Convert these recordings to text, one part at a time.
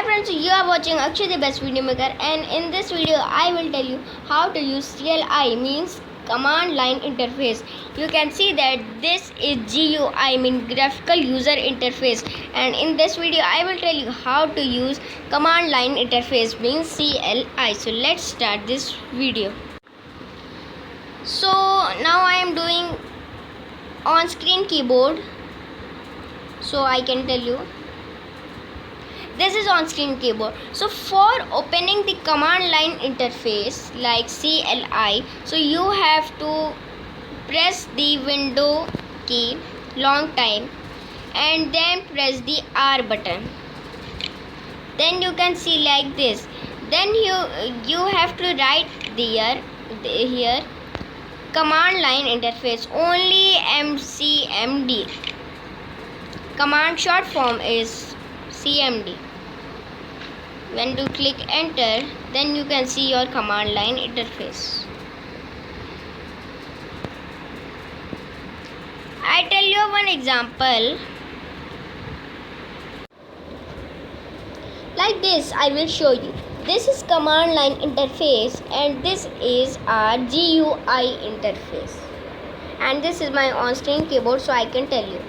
friends, you are watching Akshay the Best Video Maker, and in this video I will tell you how to use CLI, means command line interface. You can see that this is GUI, mean graphical user interface, and in this video I will tell you how to use command line interface, means CLI. So let's start this video. So now I am doing on screen keyboard, so I can tell you this is on screen keyboard. So for opening the command line interface like CLI, so you have to press the window key long time and then press the R button. Then you can see like this. Then you have to write here command line interface only MCMD. Command short form is CMD. When you click enter, then you can see your command line interface. I tell you one example. Like this, I will show you. This is command line interface and this is our GUI interface. And this is my on-screen keyboard, so I can tell you.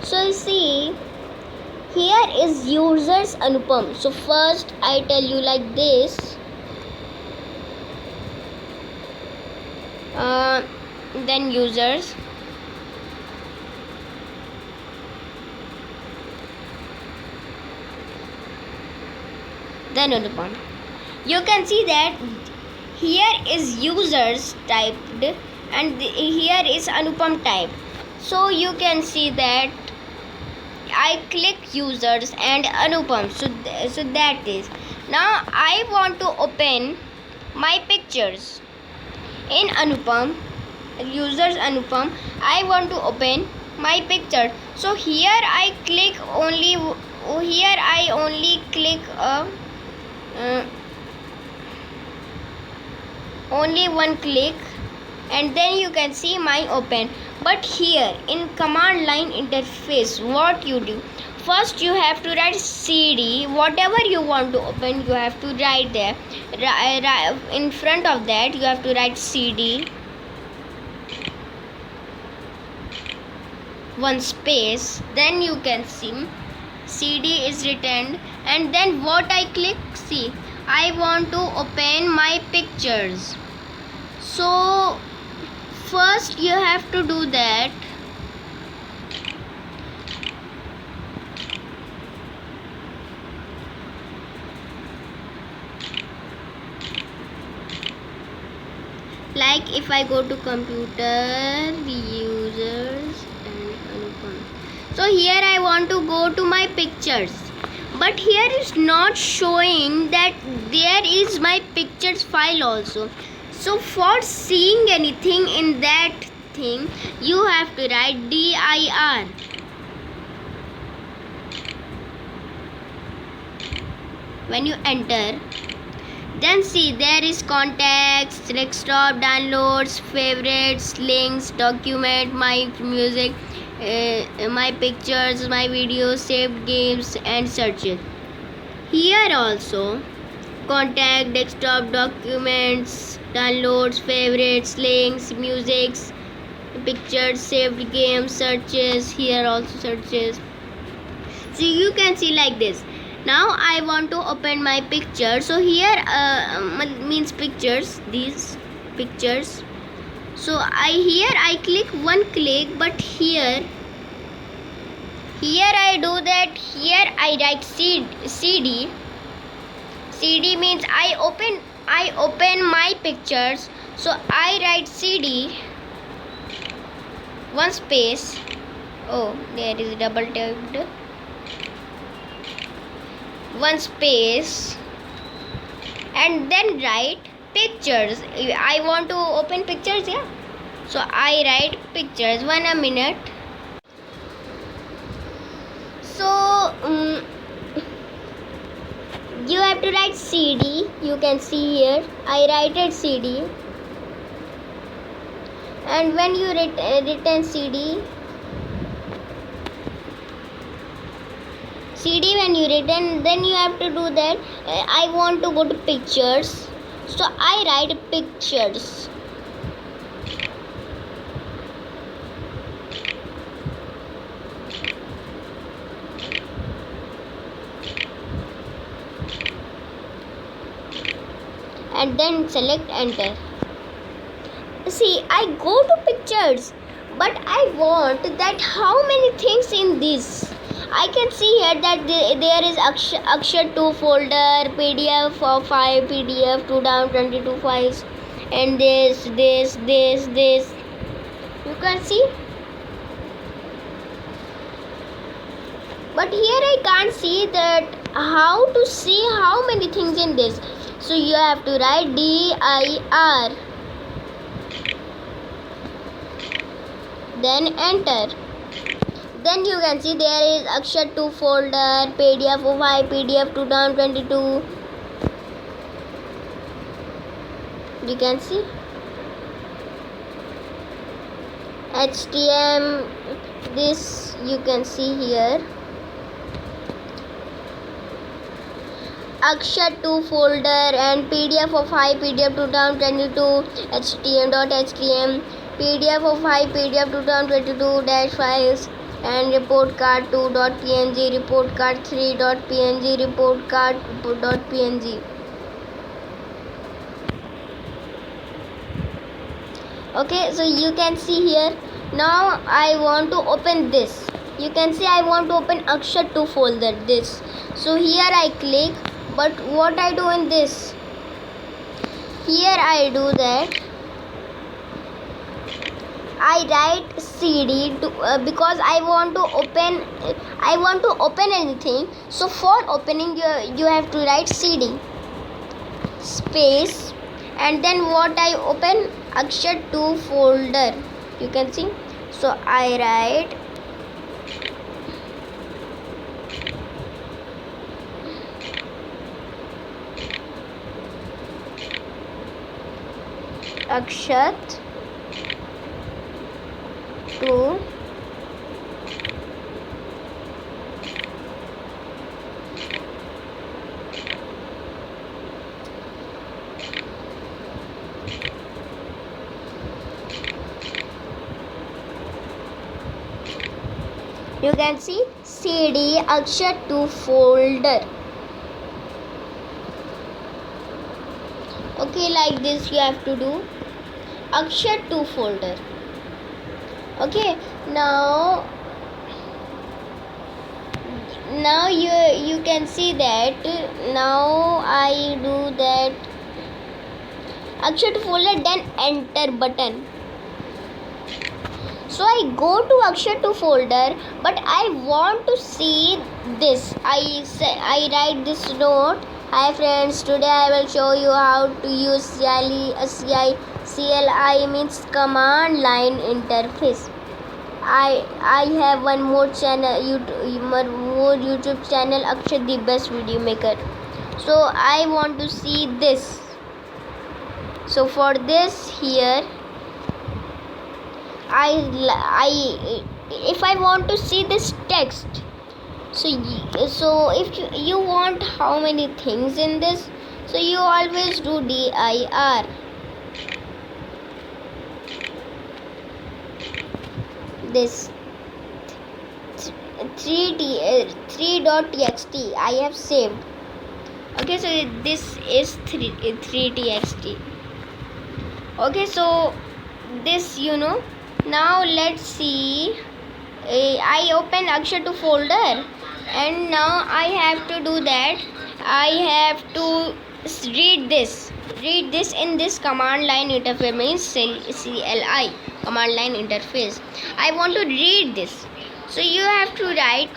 So you see, here is users Anupam. So first I tell you like this. Then users. Then Anupam. You can see that here is users typed and here is Anupam typed. So you can see that I click users and Anupam. So that is. Now I want to open my pictures in Anupam, users Anupam. I want to open my picture. So here I click only. Here I only click only one click, and then you can see my open. But here in command line interface, what you do, first you have to write CD. Whatever you want to open, you have to write there. In front of that you have to write CD, one space, then you can see CD is written, and then what I click, see, I want to open my pictures. So first you have to do that. Like if I go to computer, users and Anupam. So here I want to go to my pictures, but here is not showing that there is my pictures file also. So for seeing anything in that thing, you have to write dir. When you enter, then see there is contacts, desktop, downloads, favorites, links, document, my music, my pictures, my videos, saved games and searches. Here also contact, desktop, documents, downloads, favorites, links, musics, pictures, saved games, searches. Here also searches. So you can see like this. Now I want to open my picture. So here means pictures, these pictures. So I click one click, but here I do that. Here I write CD. CD means I open my pictures. So I write CD, one space. Oh, there is double tapped. One space, and then write pictures. I want to open pictures, yeah. So I write pictures. 1 minute. So you have to write CD. You can see here I write CD, and when you written CD, cd when you written, then you have to do that. I want to go to pictures, so I write pictures. And then select enter. See, I go to pictures, but I want that how many things in this. I can see here that there is Akshar 2 folder, PDF of 5, PDF 2 down 22 files, and this. You can see. But here I can't see that how to see how many things in this. So you have to write dir. Then enter. Then you can see there is Akshar 2 folder, PDF of 5, PDF 2 down 22. You can see. HTML, this you can see here. Akshar 2 folder and PDF of 5, PDF 2 down 22, HTML.html, PDF of 5, PDF 2 down 22 dash files, and report card 2.png, report card 3.png, report card.png. Okay, so you can see here. Now I want to open this. You can see I want to open Akshar 2 folder, this. So here I click, but what I do in this? Here I do that. I write cd to, because I want to open anything. So for opening you have to write cd space, and then what I open? Akshar 2 folder. You can see. So I write Akshar 2 you can see cd Akshar 2 folder. Okay, like this you have to do Akshar 2 folder. Okay, now you can see that now I do that Akshar 2 folder, then enter button. So I go to Akshar 2 folder, but I want to see this. I write this note. Hi friends, today I will show you how to use CLI means command line interface. I have one more channel, YouTube channel, Akshat the best video maker. So I want to see this. So for this here, if I want to see this text, so if you want how many things in this, so you always do dir. This 3.txt I have saved. Okay, so this is 3.txt. Okay, so this now let's see. I open Akshar 2 folder, and now I have to do that. I have to read this in this command line interface, means CLI command line interface. I want to read this, so you have to type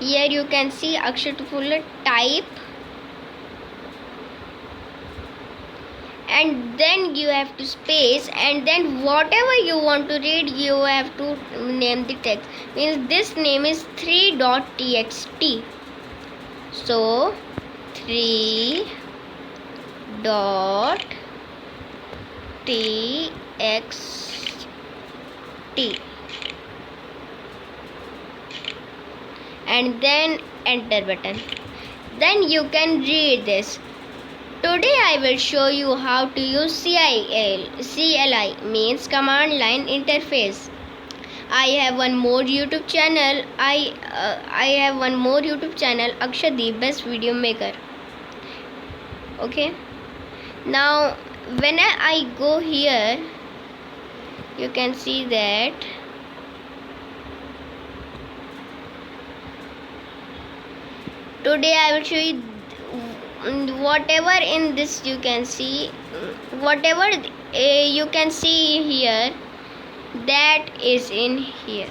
here. You can see Akshar 2 folder, type, and then you have to space, and then whatever you want to read you have to name the text, means this name is 3.txt. so 3.txt. and then enter button. Then you can read this. Today I will show you how to use CLI means command line interface. I have one more YouTube channel. I have one more YouTube channel, Akshadeep Best Video Maker. Okay. Now when I go here, you can see that today I will show you whatever in this you can see, whatever you can see here, that is in here.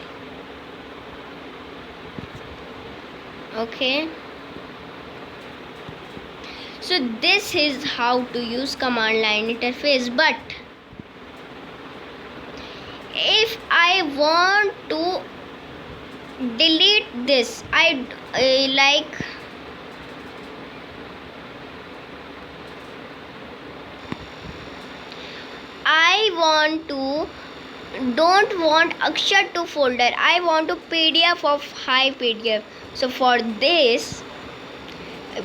Okay, so this is how to use command line interface. But if I want to delete this, I don't want Akshat to folder. I want to PDF of high PDF. So for this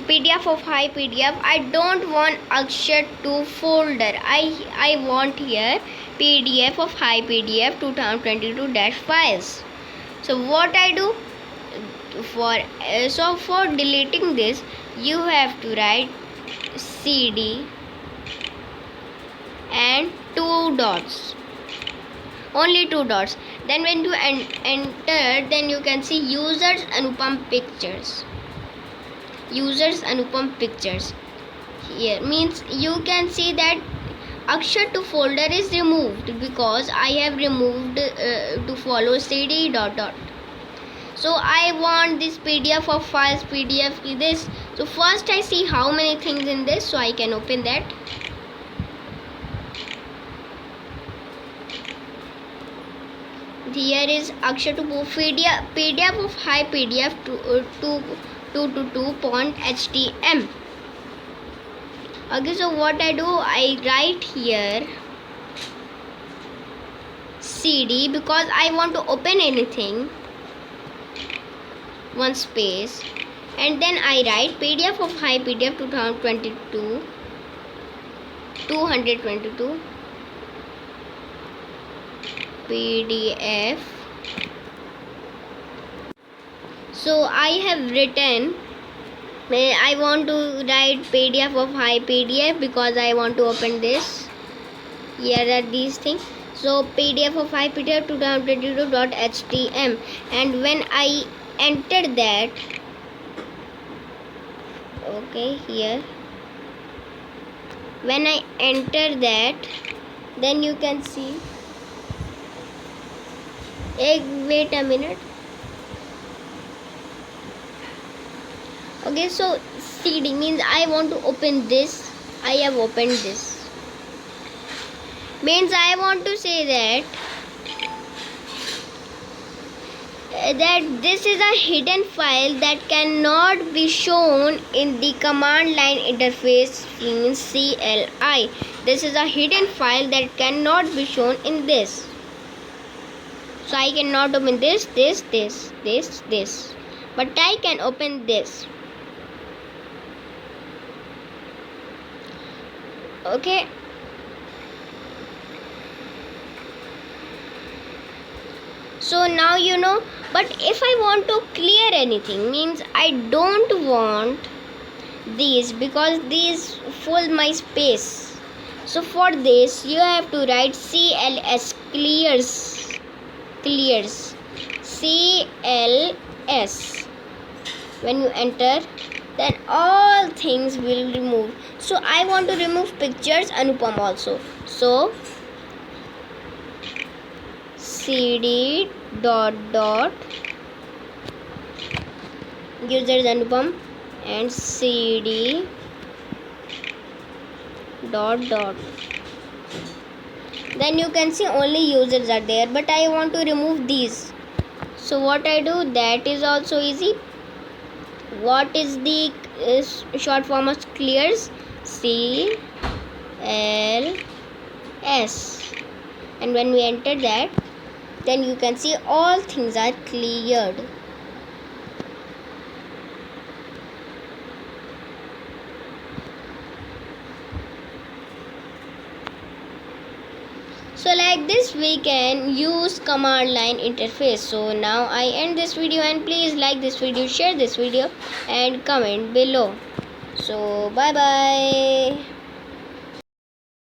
PDF of high PDF, I don't want Akshat to folder. I want here PDF of high PDF 2022-files. So what I do for deleting this, you have to write CD and 2 dots, only 2 dots. Then when you enter, then you can see users Anupam pictures. Users Anupam pictures here means you can see that Akshat to folder is removed because I have removed to follow CD dot dot. So I want this PDF of files, PDF this. So first I see how many things in this, so I can open that. Here is Akshat to PDF of high PDF 222.htm. Okay, so what I do, I write here CD because I want to open anything, one space, and then I write PDF of high PDF 222 PDF. So I have written, I want to write PDF of high PDF because I want to open this. Here are these things. So PDF of high PDF 2022.htm, and when I enter that, okay, here when I enter that, then you can see, wait a minute. Okay, so CD means I want to open this. I have opened this. Means I want to say that this is a hidden file that cannot be shown in the command line interface, means CLI. This is a hidden file that cannot be shown in this. So I cannot open this, but I can open this. Okay. So now you know. But if I want to clear anything, means I don't want these because these fill my space. So for this you have to write CLS, clears CLS. When you enter, then all things will remove. So I want to remove pictures Anupam also. So CD dot users Anupam and CD dot. Then you can see only users are there, but I want to remove these. So what I do, that is also easy. What is the short form of clears? CLS. yes. And when we enter that, then you can see all things are cleared. So like this we can use command line interface. So now I end this video, and please like this video, share this video and comment below. So bye bye.